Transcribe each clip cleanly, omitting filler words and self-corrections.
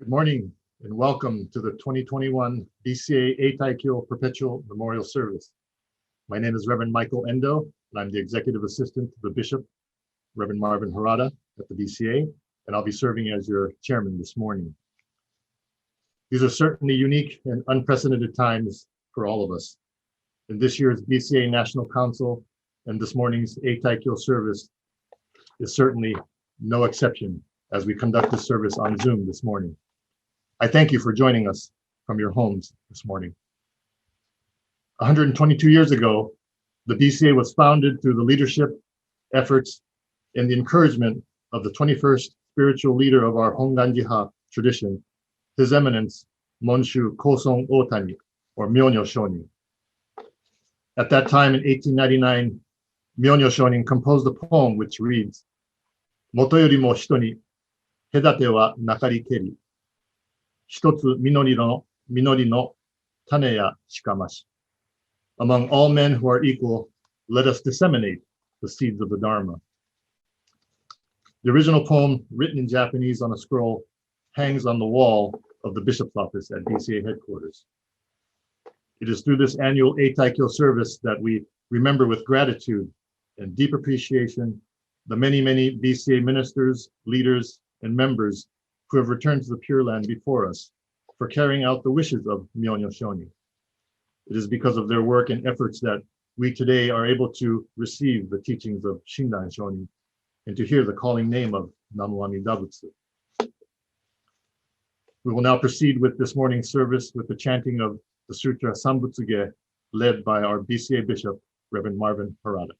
Good morning and welcome to the 2021 BCA Eitaikyo Perpetual Memorial Service. My name is Reverend Michael Endo, and I'm the Executive Assistant to the Bishop, Reverend Marvin Harada at the BCA, and I'll be serving as your chairman this morning. These are certainly unique and unprecedented times for all of us. In this year's BCA National Council and this morning's Eitaikyo service is certainly no exception as we conduct this service on Zoom this morning. I thank you for joining us from your homes this morning. 122 years ago, the BCA was founded through the leadership, efforts, and the encouragement of the 21st spiritual leader of our Honganji-ha tradition, His Eminence Monshu Kosong Otani, or Myonyo Shonin. At that time in 1899, Myonyo Shonin composed a poem which reads, Moto yori mo hito ni hedate wa nakari keri. Hitotsu minori no tane ya shikamashi. Among all men who are equal, let us disseminate the seeds of the Dharma. The original poem, written in Japanese on a scroll, hangs on the wall of the bishop's office at BCA headquarters. It is through this annual Eitaikyo service that we remember with gratitude and deep appreciation the many, many BCA ministers, leaders, and members who have returned to the Pure Land before us for carrying out the wishes of Myonyo Shonin. It is because of their work and efforts that we today are able to receive the teachings of Shindan Shonin and to hear the calling name of Namu Amida Butsu. We will now proceed with this morning's service with the chanting of the Sutra Sambutsuge, led by our BCA Bishop, Reverend Marvin Harada.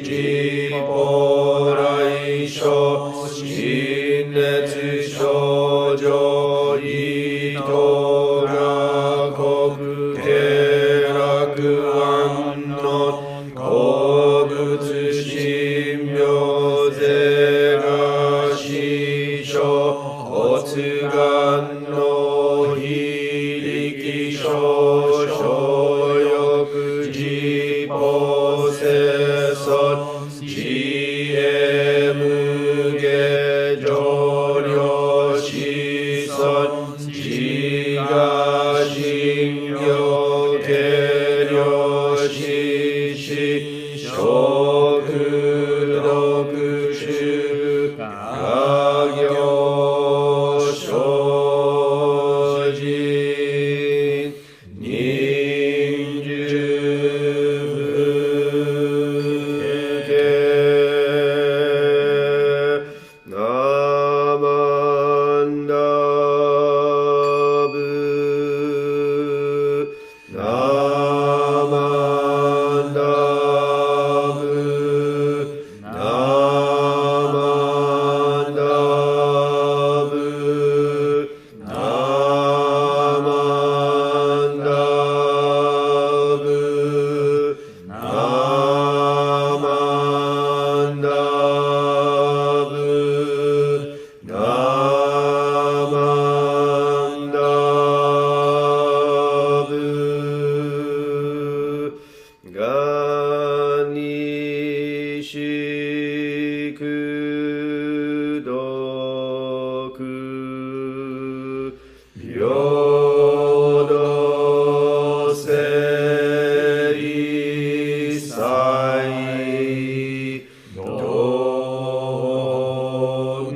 実法来所心熱症状意図が国経楽安の好物神妙税が師匠発願の非力症所欲自法世尊自衛無下上領子孫自我信行計量死死諸苦毒種家業生じ人寿不敬ナマンダブナマンダブナマンダブナマンダブナマンダブナマンダブがにしくどく平等性祭どん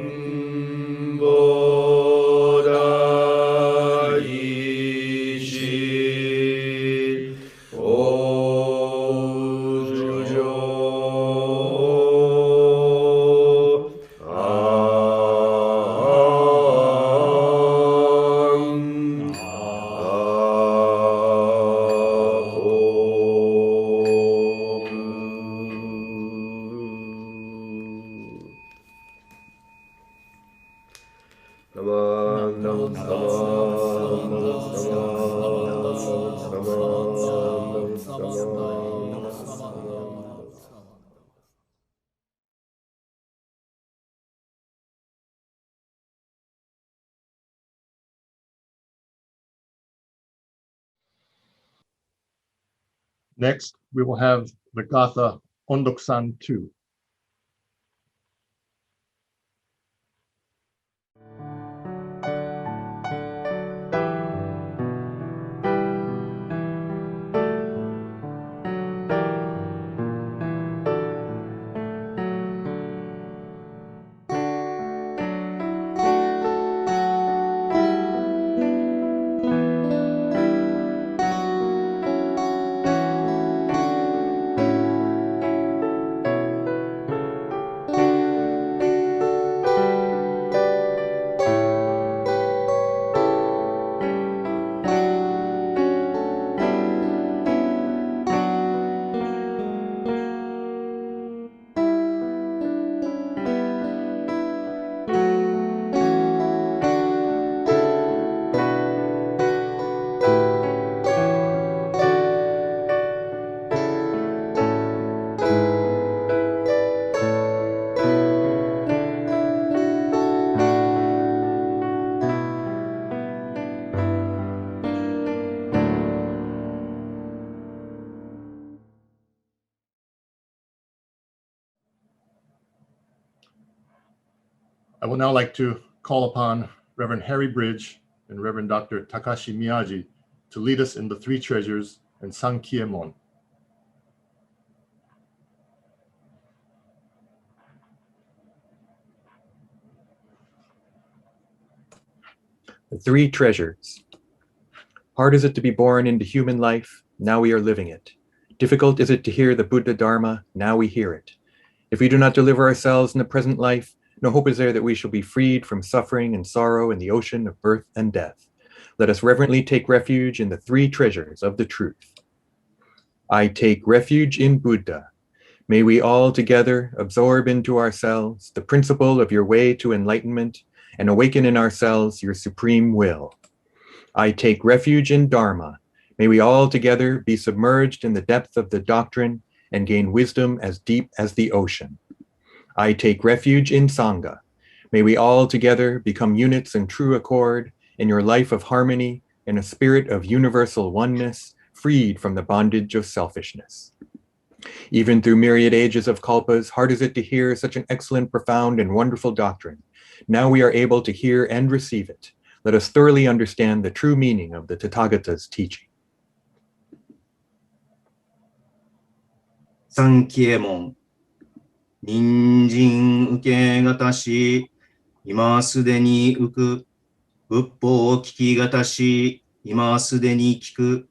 ぼだいしおじょあんあこくナマンダムサマンダムサマンダムサマンダムサマンダムサマン Next, we will have the Gatha Ondoksan 2. I would now like to call upon Reverend Harry Bridge and Reverend Dr. Takashi Miyaji to lead us in the three treasures and Sankiemon. The three treasures. Hard is it to be born into human life, now we are living it. Difficult is it to hear the Buddha Dharma, now we hear it. If we do not deliver ourselves in the present life, no hope is there that we shall be freed from suffering and sorrow in the ocean of birth and death. Let us reverently take refuge in the three treasures of the truth. I take refuge in Buddha. May we all together absorb into ourselves the principle of your way to enlightenment and awaken in ourselves your supreme will. I take refuge in Dharma. May we all together be submerged in the depth of the doctrine and gain wisdom as deep as the ocean. I take refuge in Sangha. May we all together become units in true accord in your life of harmony in a spirit of universal oneness, freed from the bondage of selfishness. Even through myriad ages of kalpas, hard is it to hear such an excellent, profound, and wonderful doctrine. Now we are able to hear and receive it. Let us thoroughly understand the true meaning of the Tathagata's teaching. 三期右衛門、人参受けがたし、今すでに浮く、仏法を聞きがたし、今すでに聞く、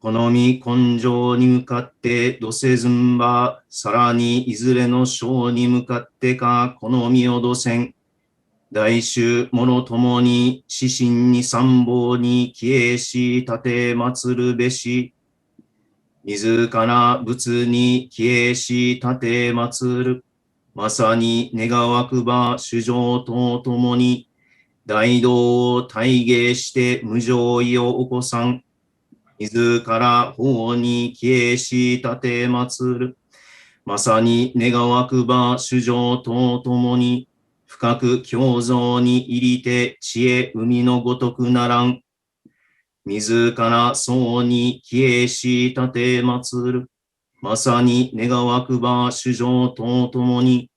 好み根性に向かってどせずんば、さらにいずれの章に向かってか好みをどせん。大衆ものともに指針に参謀に帰依し立て祀るべし。自ら仏に帰依し立て祀る。まさに願わくば主情とともに大道を体現して無常意を起こさん。自ら法に帰依し立て祀る。まさに願わくば主情とともに深く教蔵に入りて知恵海のごとくならん。自ら僧に帰依し立て祀る。まさに願わくば主情とともに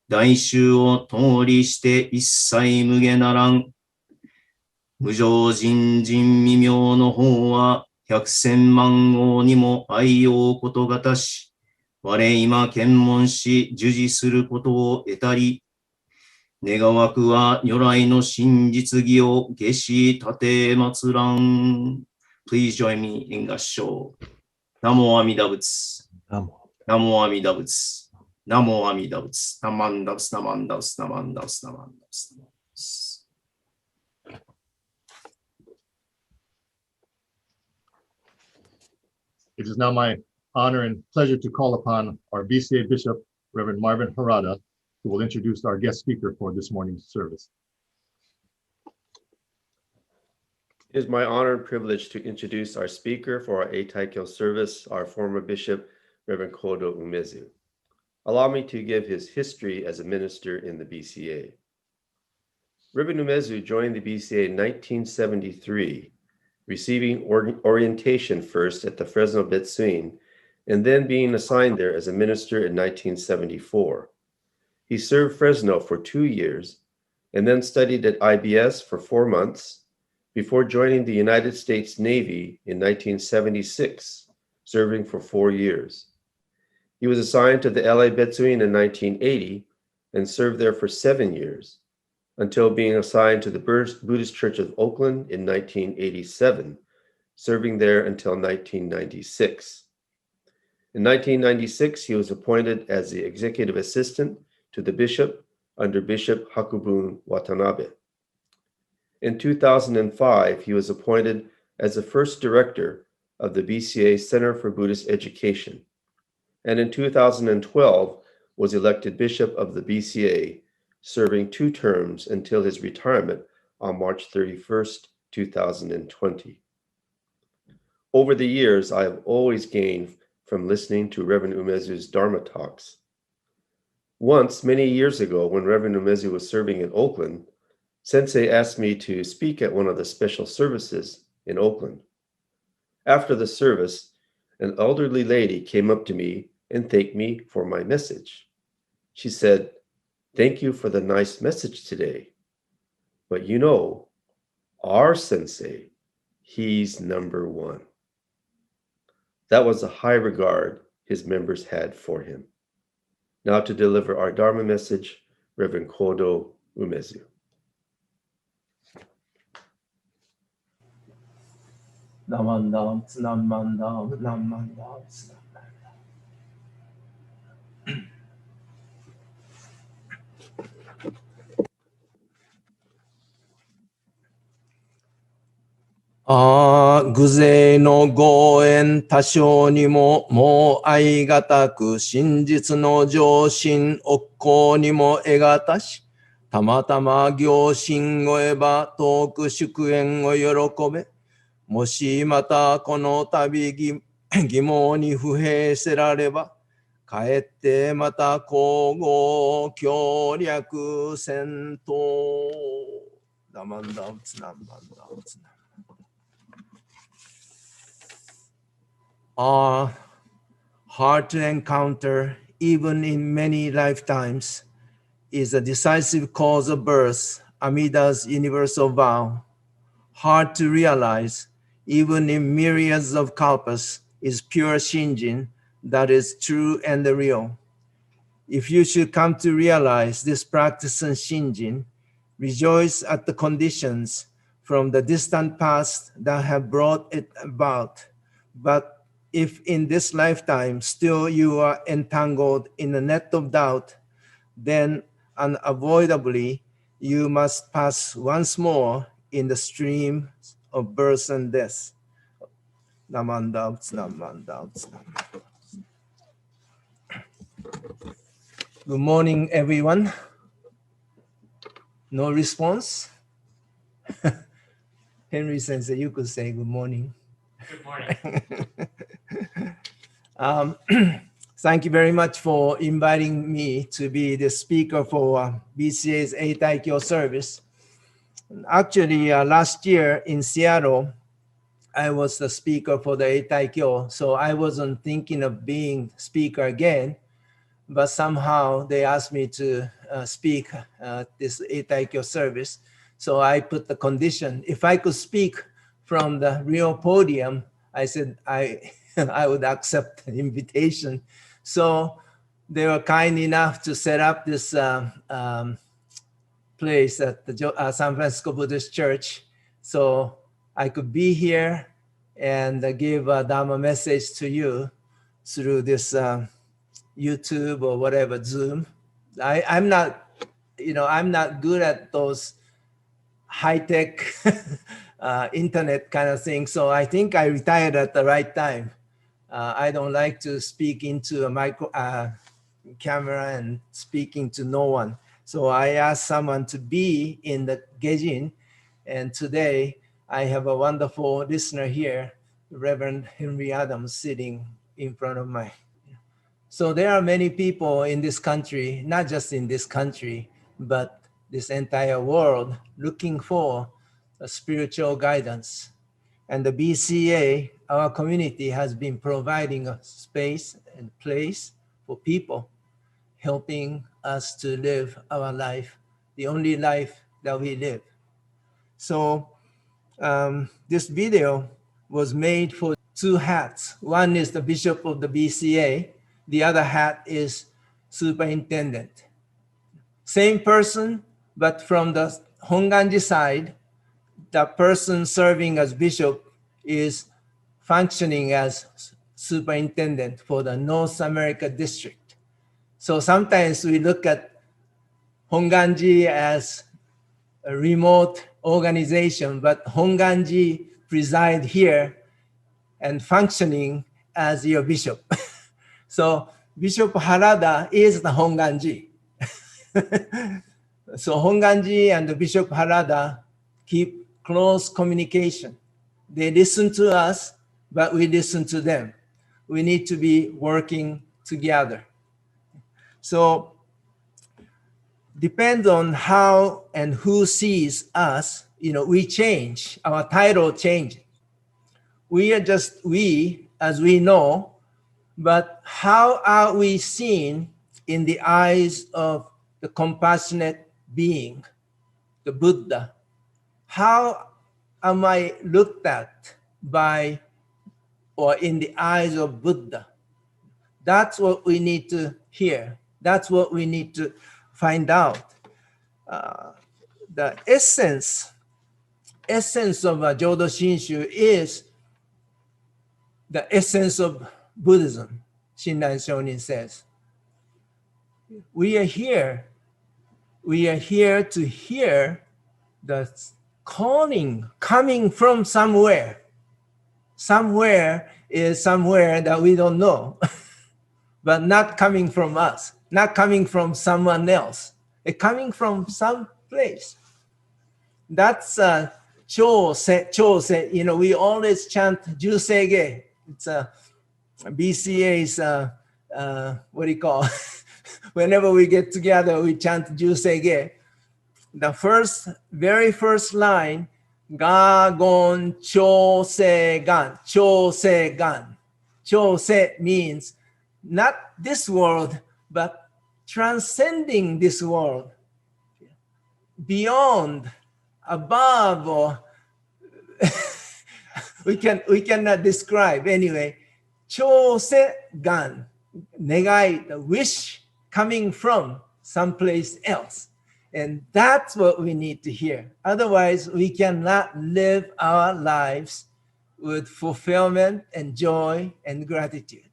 大衆を通りして一切無下ならん。無常人人未明の方は百千万号にも愛用ことがたし、我今検問し授事することを得たり、願わくは如来の真実義を下し立て祀らん。Please join me in 合唱。ナモ阿弥陀仏。ナモ阿弥陀仏。ナモ阿弥陀仏。ナマンダブスナマンダブスナマンダブスナマンダブスナマンダブス。It is now my honor and pleasure to call upon our BCA Bishop, Reverend Marvin Harada, who will introduce our guest speaker for this morning's service. It is my honor and privilege to introduce our speaker for our Eitaikyo service, our former Bishop, Reverend Jodo Umezu. Allow me to give his history as a minister in the BCA. Reverend Umezu joined the BCA in 1973, receiving orientation first at the Fresno Betsuin, and then being assigned there as a minister in 1974. He served Fresno for 2 years, and then studied at IBS for 4 months, before joining the United States Navy in 1976, serving for 4 years. He was assigned to the LA Betsuin in 1980, and served there for 7 years, until being assigned to the Buddhist Church of Oakland in 1987, serving there until 1996. In 1996, he was appointed as the executive assistant to the bishop under Bishop Hakubun Watanabe. In 2005, he was appointed as the first director of the BCA Center for Buddhist Education, and in 2012 was elected bishop of the BCA, serving 2 terms until his retirement on March 31st, 2020. Over the years, I have always gained from listening to Reverend Umezu's Dharma talks. Once, many years ago, when Reverend Umezu was serving in Oakland, Sensei asked me to speak at one of the special services in Oakland. After the service, an elderly lady came up to me and thanked me for my message. She said, "Thank you for the nice message today. But you know, our sensei, he's number one." That was the high regard his members had for him. Now to deliver our Dharma message, Reverend Jodo Umezu. Namandam, Namandam, Namandam, 偶然のご縁多少にももう愛がたく、真実の上心奥行にも得がたし、たまたま行心を得ば遠く祝宴を喜べ。もしまたこの度疑問に不平せられば、帰ってまた交互協力せんと。ダマンダウツナンバンダウツナ。Are hard to encounter even in many lifetimes is a decisive cause of birth, Amida's universal vow. Hard to realize even in myriads of kalpas is pure Shinjin that is true and real. If you should come to realize this practice in Shinjin, rejoice at the conditions from the distant past that have brought it about. But if in this lifetime still you are entangled in a net of doubt, then unavoidably you must pass once more in the stream of birth and death. Naman doubts, naman doubts. Good morning, everyone. No response? Henry Sensei, you could say good morning. Good morning. Thank you very much for inviting me to be the speaker for BCA's Eitaikyo service. Actually, last year in Seattle, I was the speaker for the Eitaikyo, so I wasn't thinking of being speaker again, but somehow they asked me to speak this Eitaikyo service. So I put the condition, if I could speak from the real podium, I said I would accept the invitation. So they were kind enough to set up this place at the San Francisco Buddhist Church. So I could be here and give a Dharma message to you through this YouTube or whatever, Zoom. I'm not good at those high-tech internet kind of thing. So I think I retired at the right time. I don't like to speak into a micro camera and speaking to no one. So I asked someone to be in the Gaijin, and today I have a wonderful listener here, Reverend Henry Adams, sitting in front of my. So there are many people in this country, not just in this country, but this entire world, looking for a spiritual guidance. And the BCA, our community, has been providing a space and place for people, helping us to live our life, the only life that we live. So this video was made for two hats. One is the bishop of the BCA. The other hat is superintendent. Same person, but from the Honganji side, the person serving as bishop is functioning as superintendent for the North America district. So sometimes we look at Honganji as a remote organization, but Honganji preside here and functioning as your bishop. So Bishop Harada is the Honganji. So Honganji and the Bishop Harada keep close communication. They listen to us, but we listen to them. We need to be working together. So depends on how and who sees us, we change, our title changes. We are just we, as we know, but how are we seen in the eyes of the compassionate being, the Buddha? How am I looked at by or in the eyes of Buddha? That's what we need to hear. That's what we need to find out. The essence of Jodo Shinshu is the essence of Buddhism, Shinran Shonin says. We are here to hear the calling coming from somewhere. Somewhere is somewhere that we don't know, but not coming from us, not coming from someone else. It's coming from some place. That's chose. You know, we always chant Jusege. It's BCA's, what do you call? Whenever we get together, we chant Jusege. The very first line, Ga gon chose gan, chose gan. Chose means not this world, but transcending this world, beyond, above, or we cannot describe. Anyway, chose gan, negai, the wish coming from someplace else. And that's what we need to hear. Otherwise, we cannot live our lives with fulfillment and joy and gratitude.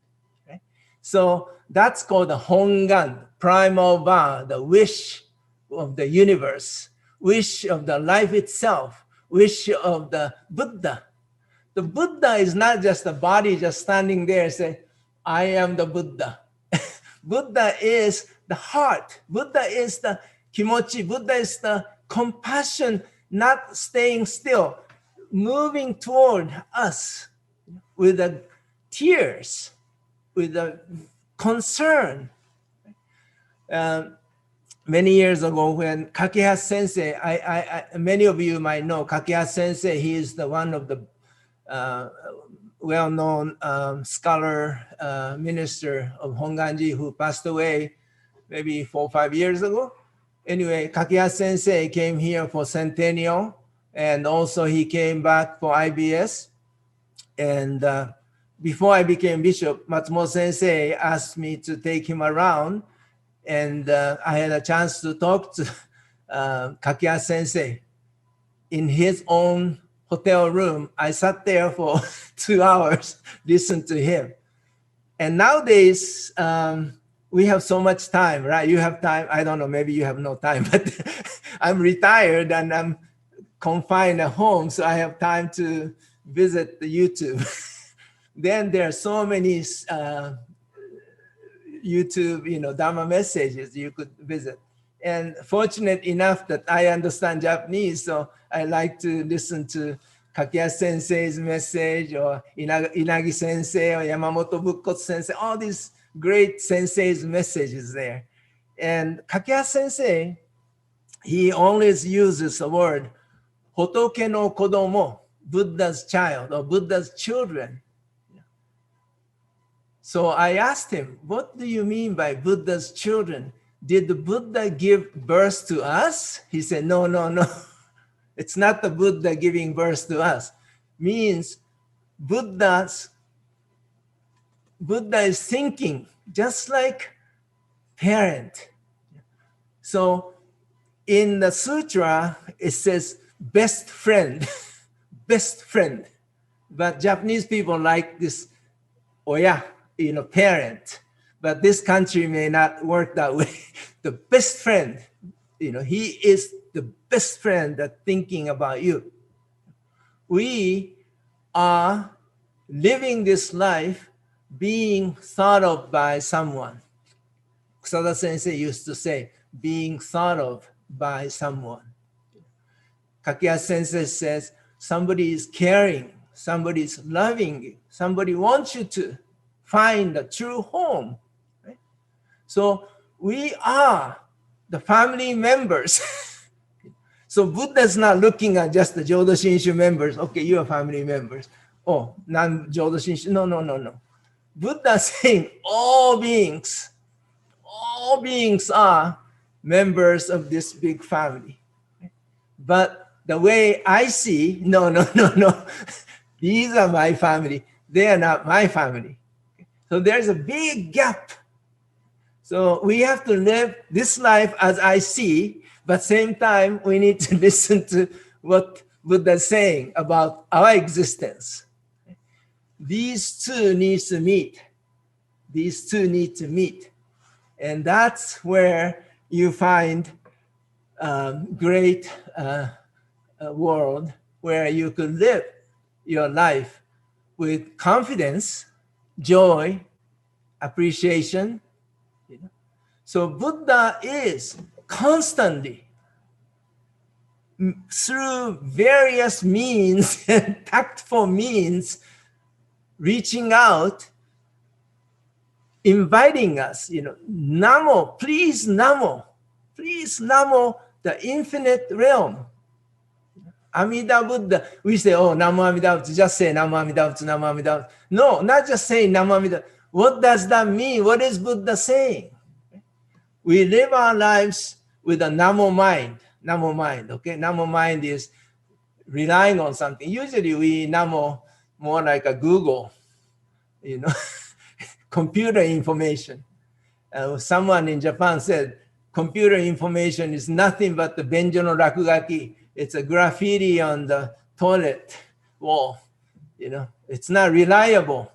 Right? So that's called the Hongan, primal vow, the wish of the universe, wish of the life itself, wish of the Buddha. The Buddha is not just a body just standing there and say, I am the Buddha. Buddha is the heart. Buddha is the kimochi. Buddha is the compassion, not staying still, moving toward us with the tears, with the concern. Many years ago, when Kakeha Sensei, many of you might know Kakeha Sensei. He is the one of the well-known scholar, minister of Honganji who passed away maybe 4 or 5 years ago. Anyway, Kakeha Sensei came here for Centennial, and also he came back for IBS. And before I became bishop, Matsumoto Sensei asked me to take him around, and I had a chance to talk to Kakeha Sensei in his own hotel room. I sat there for 2 hours, listened to him. And nowadays, we have so much time, right? You have time. I don't know, maybe you have no time, but I'm retired and I'm confined at home, so I have time to visit the YouTube. Then there are so many YouTube, Dharma messages you could visit. And fortunate enough that I understand Japanese, so I like to listen to Kakeha Sensei's message, or Inagi Sensei, or Yamamoto Bukkotsu Sensei, all these great sensei's messages there. And Kakeha Sensei, he always uses the word Hotoke no kodomo, Buddha's child or Buddha's children. So I asked him, what do you mean by Buddha's children? Did the Buddha give birth to us? He said, no. It's not the Buddha giving birth to us. Means Buddha is thinking just like parent. So in the sutra, it says best friend, best friend. But Japanese people like this oya, parent. But this country may not work that way. The best friend, he is the best friend that's thinking about you. We are living this life being thought of by someone. Kusada Sensei used to say, being thought of by someone. Kakeha Sensei says, somebody is caring, somebody is loving you, somebody wants you to find a true home. Right? So we are the family members. So Buddha is not looking at just the Jodo Shinshu members. Okay, you are family members. Oh, non-Jodo Shinshu. No. Buddha is saying all beings are members of this big family. But the way I see, no. These are my family. They are not my family. So there's a big gap. So we have to live this life as I see, but same time, we need to listen to what Buddha is saying about our existence. These two need to meet. And that's where you find great world where you could live your life with confidence, joy, appreciation. So Buddha is constantly, through various means and tactful means, reaching out, inviting us, Namo, please Namo, the infinite realm. Amida Buddha, we say, oh, Namo Amida Butsu, just say Namo Amida Butsu, Namo Amida Butsu. No, not just saying Namo Amida. What does that mean? What is Buddha saying? We live our lives with a Namo mind, okay? Namo mind is relying on something. Usually we Namo more like a Google, computer information. Someone in Japan said, computer information is nothing but the Benjo no Rakugaki. It's a graffiti on the toilet wall. It's not reliable.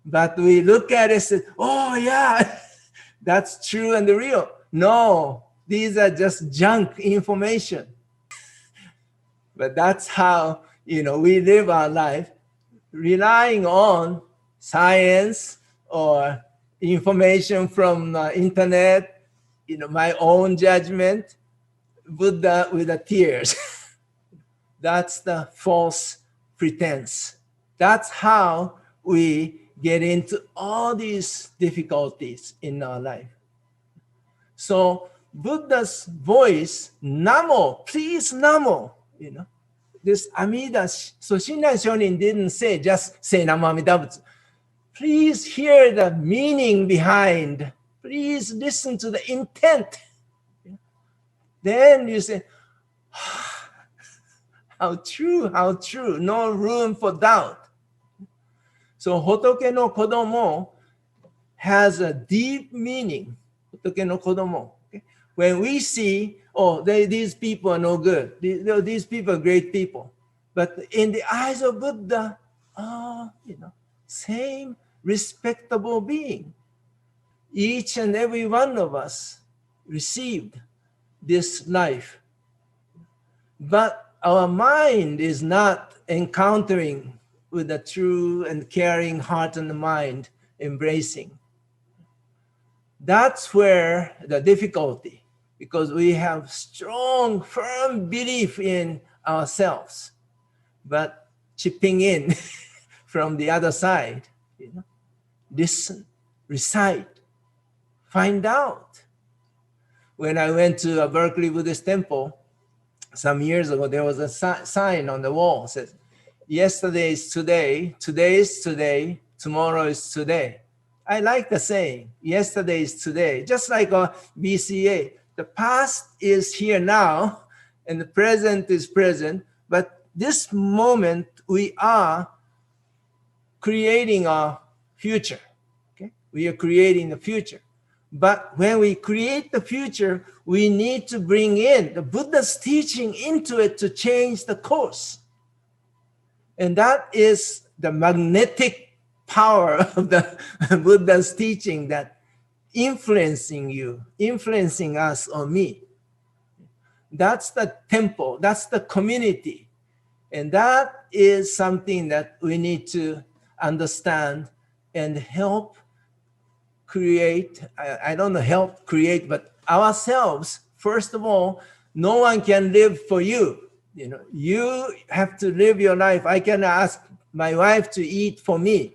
But we look at it and say, oh yeah, that's true and real. No, these are just junk information. But that's how, we live our life, relying on science or information from the internet, my own judgment, Buddha with the tears. That's the false pretense. That's how we get into all these difficulties in our life. So Buddha's voice, Namo, please Namo, this Amida, so Shinran Shonin didn't say, just say Namo Amida Butsu. Please hear the meaning behind. Please listen to the intent. Then you say, how true, no room for doubt. So Hotoke no Kodomo has a deep meaning. Hotoke no Kodomo. Okay? When we see, these people are no good. These people are great people. But in the eyes of Buddha, same respectable being. Each and every one of us received this life. But our mind is not encountering with a true and caring heart and mind embracing. That's where the difficulty, because we have strong, firm belief in ourselves, but chipping in from the other side, listen, recite, find out. When I went to a Berkeley Buddhist temple some years ago, there was a sign on the wall that says, yesterday is today, today is today, tomorrow is today. I like the saying, yesterday is today, just like a BCA. The past is here now, and the present is present, but this moment we are creating our future. Okay? We are creating the future. But when we create the future, we need to bring in the Buddha's teaching into it to change the course. And that is the magnetic power of the Buddha's teaching that influencing you, influencing us or me. That's the temple, that's the community. And that is something that we need to understand and help create, I don't know, help create, but ourselves, first of all, no one can live for you. You have to live your life. I cannot ask my wife to eat for me.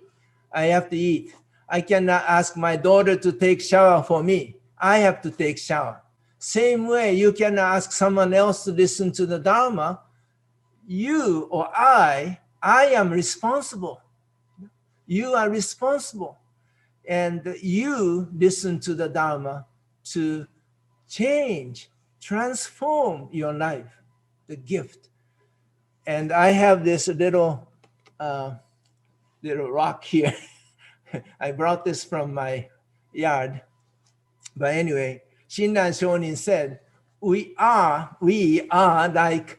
I have to eat. I cannot ask my daughter to take shower for me. I have to take shower. Same way, you cannot ask someone else to listen to the Dharma. You or I am responsible. You are responsible. And you listen to the Dharma to change, transform your life, the gift. And I have this little rock here. I brought this from my yard. But anyway, Shinran Shonin said, we are like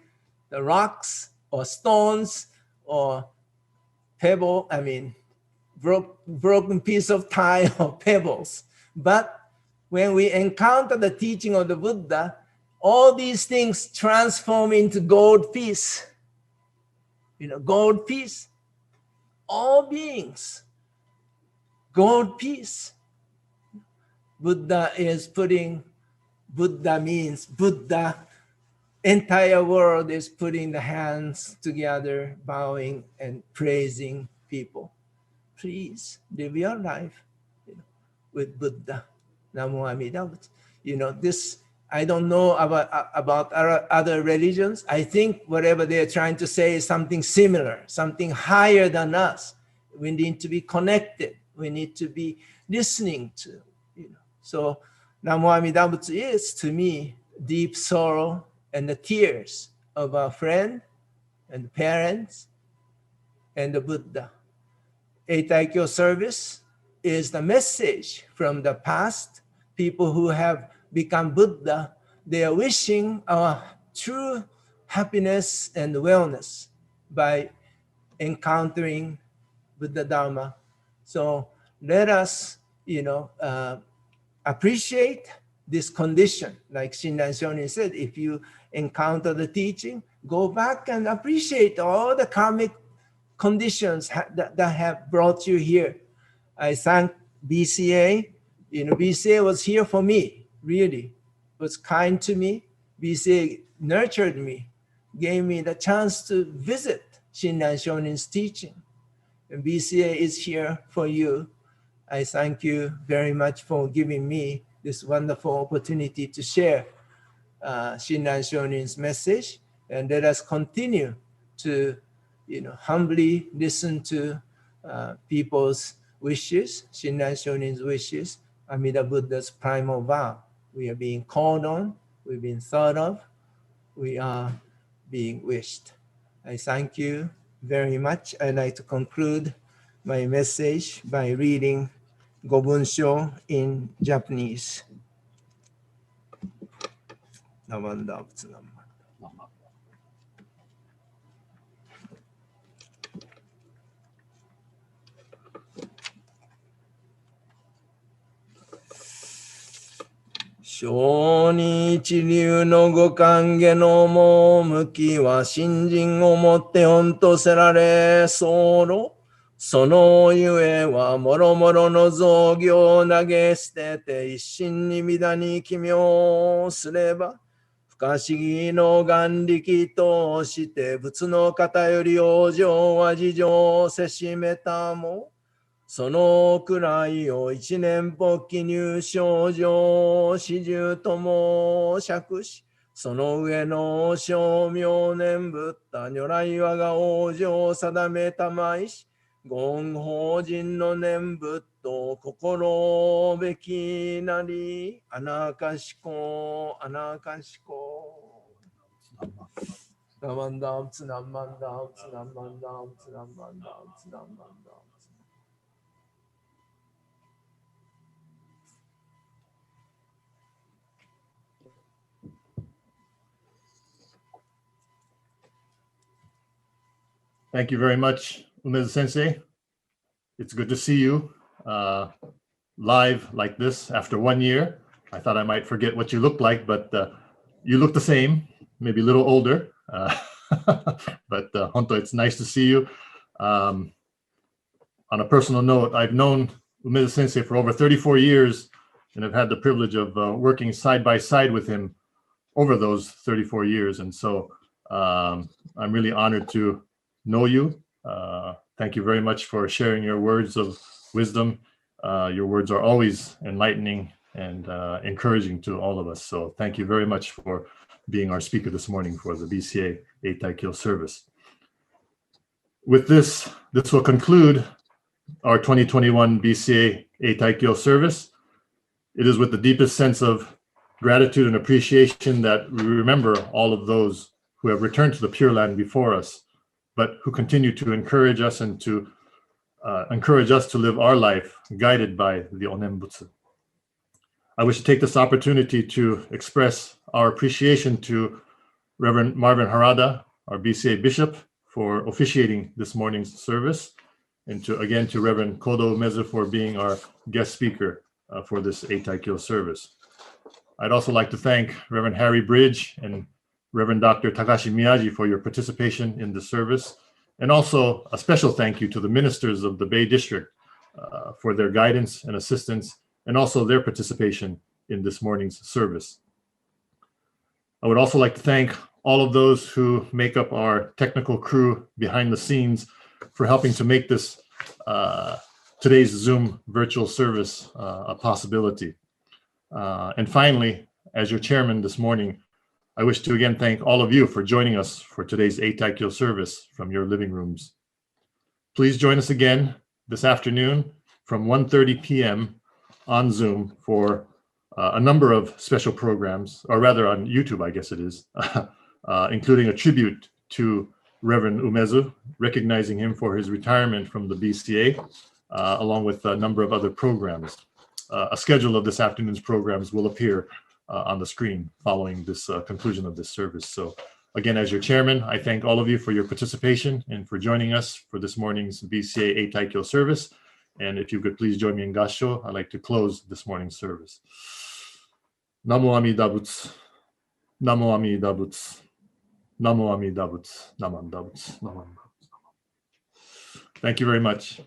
the rocks or stones or broken piece of tile or pebbles. But when we encounter the teaching of the Buddha, all these things transform into gold piece. Gold piece. all beings. God peace. Buddha means Buddha. Entire world is putting the hands together, bowing and praising people. Please live your life with Buddha. Namo Amida Butsu. This, I don't know about other religions. I think whatever they're trying to say is something similar, something higher than us. We need to be connected. We need to be listening to. So Namo Amida Butsu is, to me, deep sorrow and the tears of a friend and parents and the Buddha. Eitaikyo service is the message from the past. People who have become Buddha, they are wishing our true happiness and wellness by encountering Buddha Dharma. So let us, appreciate this condition. Like Shinran Shonin said, if you encounter the teaching, go back and appreciate all the karmic conditions that have brought you here. I thank BCA. BCA was here for me, really. Was kind to me. BCA nurtured me, gave me the chance to visit Shinran Shonin's teaching. And BCA is here for you. I thank you very much for giving me this wonderful opportunity to share Shinran Shonin's message. And let us continue to humbly listen to people's wishes, Shinran Shonin's wishes, Amida Buddha's primal vow. We are being called on, we've been thought of, we are being wished. I thank you very much. I'd like to conclude my message by reading Gobunsho in Japanese. Namanda Butsunam. 小に一流のご歓迎の趣は信心をもって御とせられ候。そのゆえはもろもろの造業を投げ捨てて一心に皆に奇妙すれば不可思議の眼力として仏の方より往生は事情せしめたもそのくらいを一年発起入賞状始終とも釈しその上の称名念仏陀如来我が往生を定めたまいし言法人の念仏と心べきなりアナカシコアナカシコナマンダウツナマンダウツナマンダウツナマンダウツナマンダウツ Thank you very much, Umezu Sensei. It's good to see you live like this after 1 year. I thought I might forget what you looked like, but you look the same, maybe a little older. But Honto, it's nice to see you. On a personal note, I've known Umezu Sensei for over 34 years, and I've had the privilege of working side by side with him over those 34 years. And so I'm really honored to know you. Thank you very much for sharing your words of wisdom. Your words are always enlightening and encouraging to all of us. So thank you very much for being our speaker this morning for the BCA Eitaikyo service. With this will conclude our 2021 BCA Eitaikyo service. It is with the deepest sense of gratitude and appreciation that we remember all of those who have returned to the Pure Land before us, but who continue to encourage us and to encourage us to live our life guided by the Onenbutsu. I wish to take this opportunity to express our appreciation to Reverend Marvin Harada, our BCA bishop, for officiating this morning's service, and to Reverend Kodo Umezu for being our guest speaker for this Eitaikyo service. I'd also like to thank Reverend Harry Bridge and Reverend Dr. Takashi Miyaji for your participation in the service, And also a special thank you to the ministers of the Bay District for their guidance and assistance, and also their participation in this morning's service. I would also like to thank all of those who make up our technical crew behind the scenes for helping to make this today's Zoom virtual service a possibility. And finally, as your chairman this morning, I wish to again thank all of you for joining us for today's Eitaikyo service from your living rooms. Please join us again this afternoon from 1:30 p.m. on Zoom for a number of special programs, or rather on YouTube, I guess it is, including a tribute to Reverend Umezu, recognizing him for his retirement from the BCA, along with a number of other programs. A schedule of this afternoon's programs will appear on the screen following this conclusion of this service. So again, as your chairman, I thank all of you for your participation and for joining us for this morning's BCA Eitaikyo service. And if you could please join me in Gassho, I'd like to close this morning's service. Namo Amida Butsu, Namo Amida Butsu, Namo Amida Butsu, Namo Amida Butsu, Namo Amida Butsu. Thank you very much.